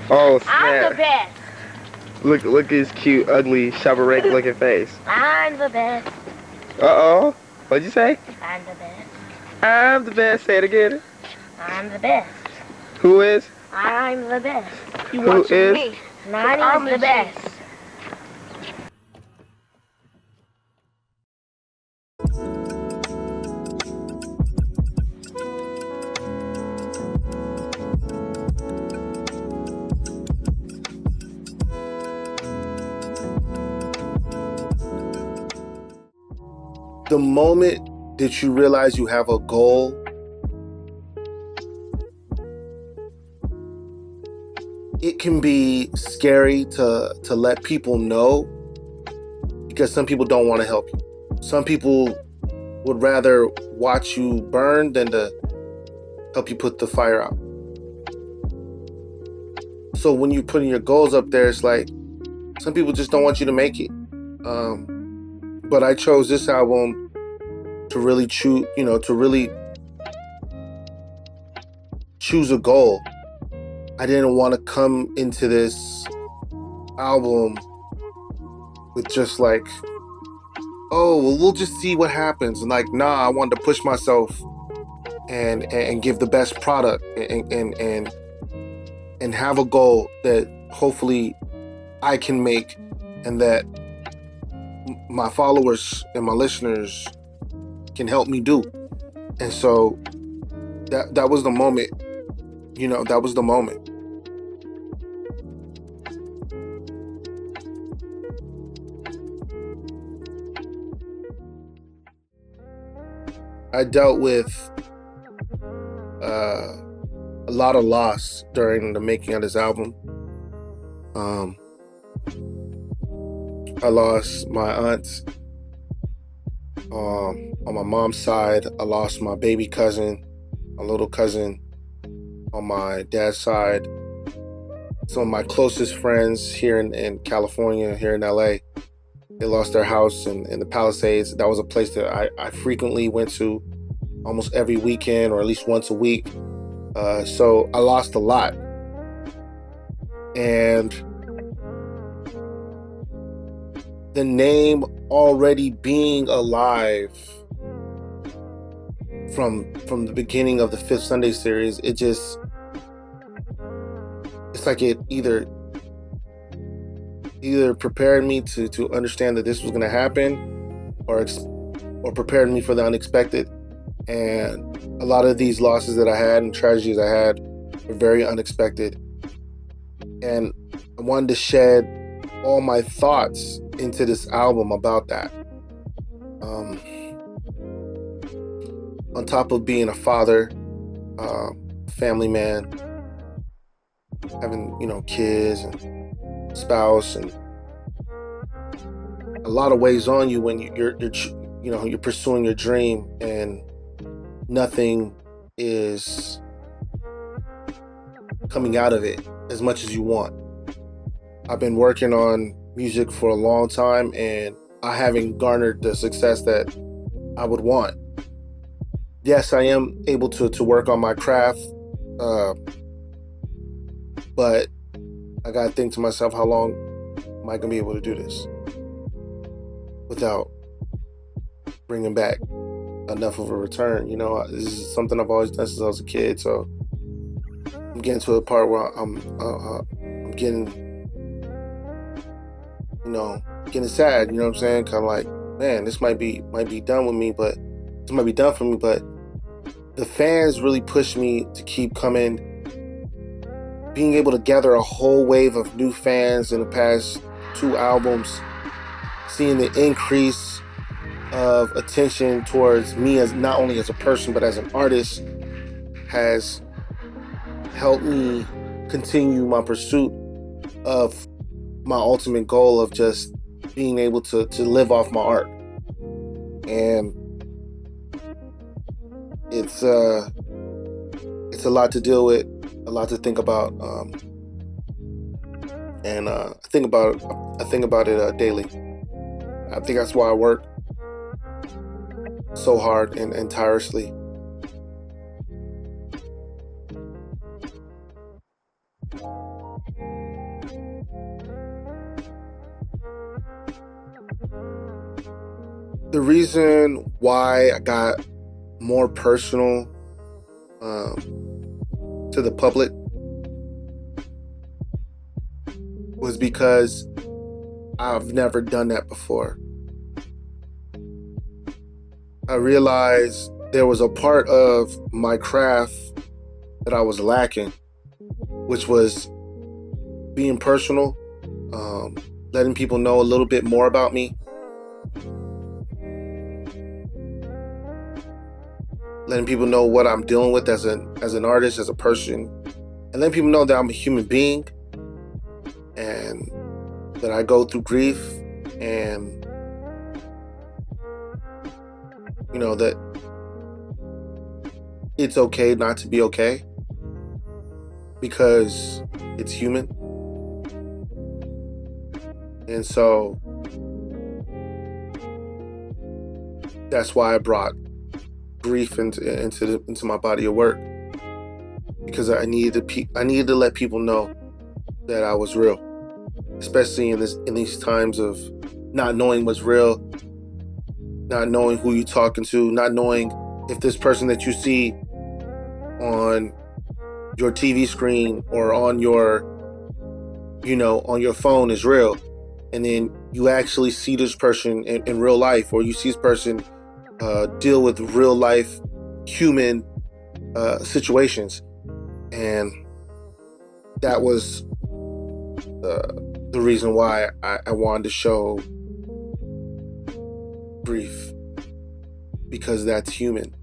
Oh I'm the snap! best. Look at his cute, ugly, Shabarake looking face. I'm the best. Uh-oh. What'd you say? I'm the best. I'm the best. Say it again. I'm the best. Who is? I'm the best. You Who watching is? me? I'm the best. The moment that you realize you have a goal, it can be scary to let people know, because some people don't want to help you. Some people would rather watch you burn than to help you put the fire out. So when you're putting your goals up there, it's like some people just don't want you to make it. But I chose this album to really choose a goal. I didn't want to come into this album with just like, oh, well, we'll just see what happens. And like, nah, I wanted to push myself and give the best product and have a goal that hopefully I can make, and that my followers and my listeners can help me do. And so that was the moment. That was the moment. I dealt with a lot of loss during the making of this album. I lost my aunt on my mom's side. I lost my baby cousin, my little cousin on my dad's side. Some of my closest friends here in California, here in LA, they lost their house in the Palisades. That was a place that I frequently went to almost every weekend, or at least once a week. So I lost a lot. And the name already being alive from the beginning of the Fifth Sunday series, it's like it either prepared me to understand that this was going to happen, or prepared me for the unexpected. And a lot of these losses that I had and tragedies I had were very unexpected. And I wanted to shed all my thoughts into this album about that. On top of being a father, family man, having kids and spouse, and a lot of weighs on you when you're pursuing your dream and nothing is coming out of it as much as you want. I've been working on music for a long time, and I haven't garnered the success that I would want. Yes, I am able to work on my craft, but I gotta think to myself, how long am I gonna be able to do this without bringing back enough of a return? This is something I've always done since I was a kid, so I'm getting to a part where I'm getting getting sad. You know what I'm saying? Kind of like, man, this might be done with me, but this might be done for me. But the fans really pushed me to keep coming. Being able to gather a whole wave of new fans in the past 2 albums, seeing the increase of attention towards me as not only as a person but as an artist, has helped me continue my pursuit of my ultimate goal of just being able to live off my art. And it's a lot to deal with, a lot to think about, and I think about it daily. I think that's why I work so hard and tirelessly. the reason why I got more personal to the public was because I've never done that before. I realized there was a part of my craft that I was lacking, which was being personal, letting people know a little bit more about me, letting people know what I'm dealing with as an artist, as a person, and letting people know that I'm a human being and that I go through grief, and that it's okay not to be okay because it's human. And so that's why I brought grief into my body of work, because I needed to let people know that I was real, especially in these times of not knowing what's real, not knowing who you're talking to, not knowing if this person that you see on your TV screen or on your phone is real, and then you actually see this person in real life, or you see this person deal with real life human situations. And that was the reason why I wanted to show grief, because that's human,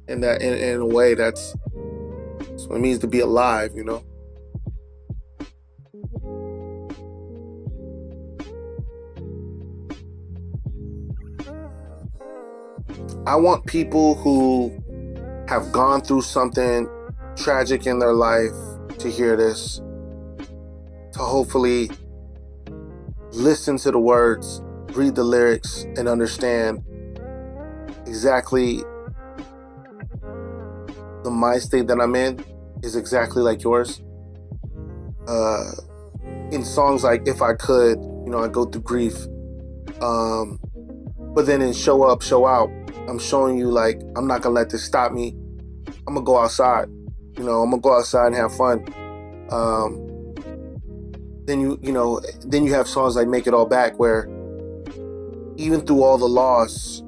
and that in a way that's what it means to be alive. I want people who have gone through something tragic in their life to hear this, to hopefully listen to the words, read the lyrics, and understand exactly the mind state that I'm in is exactly like yours. In songs like If I Could, I go through grief. But then in Show Up, Show Out, I'm showing you, like, I'm not gonna let this stop me. I'm gonna go outside. I'm gonna go outside and have fun. Then you have songs like Make It All Back, where even through all the loss,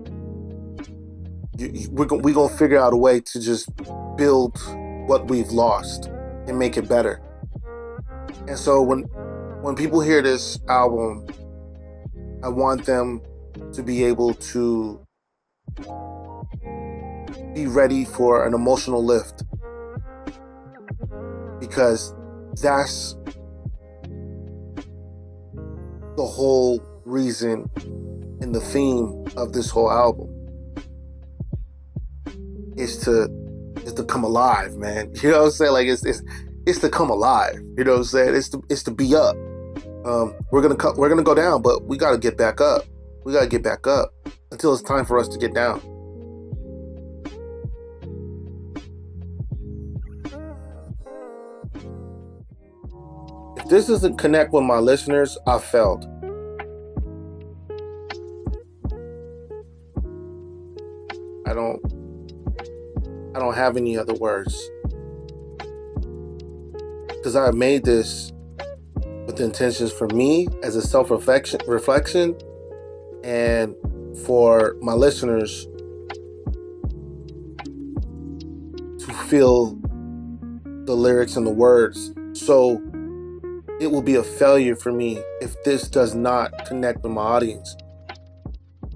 we're gonna figure out a way to just build what we've lost and make it better. And so when people hear this album, I want them to be able to be ready for an emotional lift, because that's the whole reason and the theme of this whole album is to come alive, man. You know what I'm saying? Like it's to come alive. You know what I'm saying? It's to be up. We're gonna go down, but we gotta get back up. We gotta get back up until it's time for us to get down. If this doesn't connect with my listeners, I failed. I don't have any other words, because I made this with intentions for me as a self-reflection, and for my listeners to feel the lyrics and the words. So it will be a failure for me if this does not connect with my audience.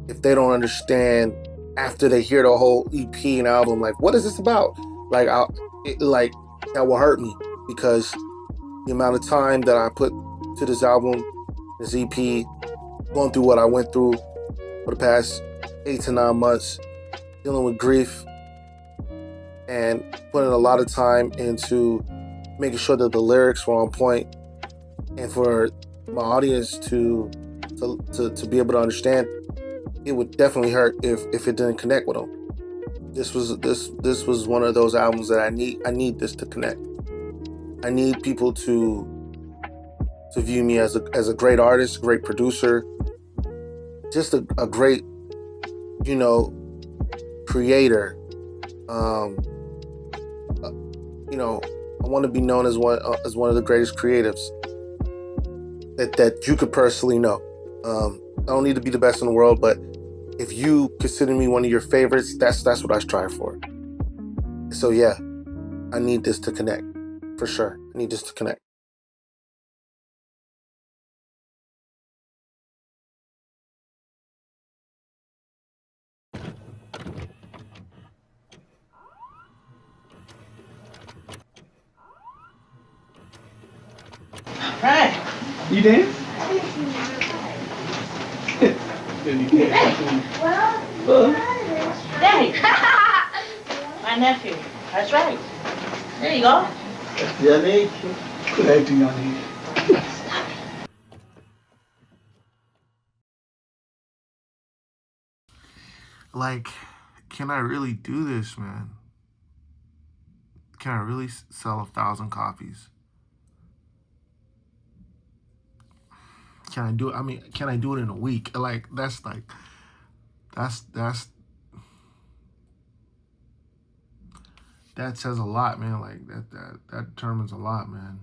If they don't understand after they hear the whole EP and album, like, what is this about? Like, that will hurt me, because the amount of time that I put to this album, this EP, going through what I went through for the past 8 to 9 months, dealing with grief, and putting a lot of time into making sure that the lyrics were on point, and for my audience to be able to understand, it would definitely hurt if it didn't connect with them. This was one of those albums that I need this to connect. I need people to view me as a great artist, great producer, just a great, creator. I want to be known as one of the greatest creatives that you could personally know. I don't need to be the best in the world, but if you consider me one of your favorites, that's what I strive for. So yeah, I need this to connect, for sure. I need this to connect. Right. You dance? Daddy. My nephew. That's right. There you go. Yannick, Good acting on here. Like, can I really do this, man? Can I really sell 1,000 copies? Can I do it? I mean, can I do it in a week? That's that says a lot, man. Like that determines a lot, man.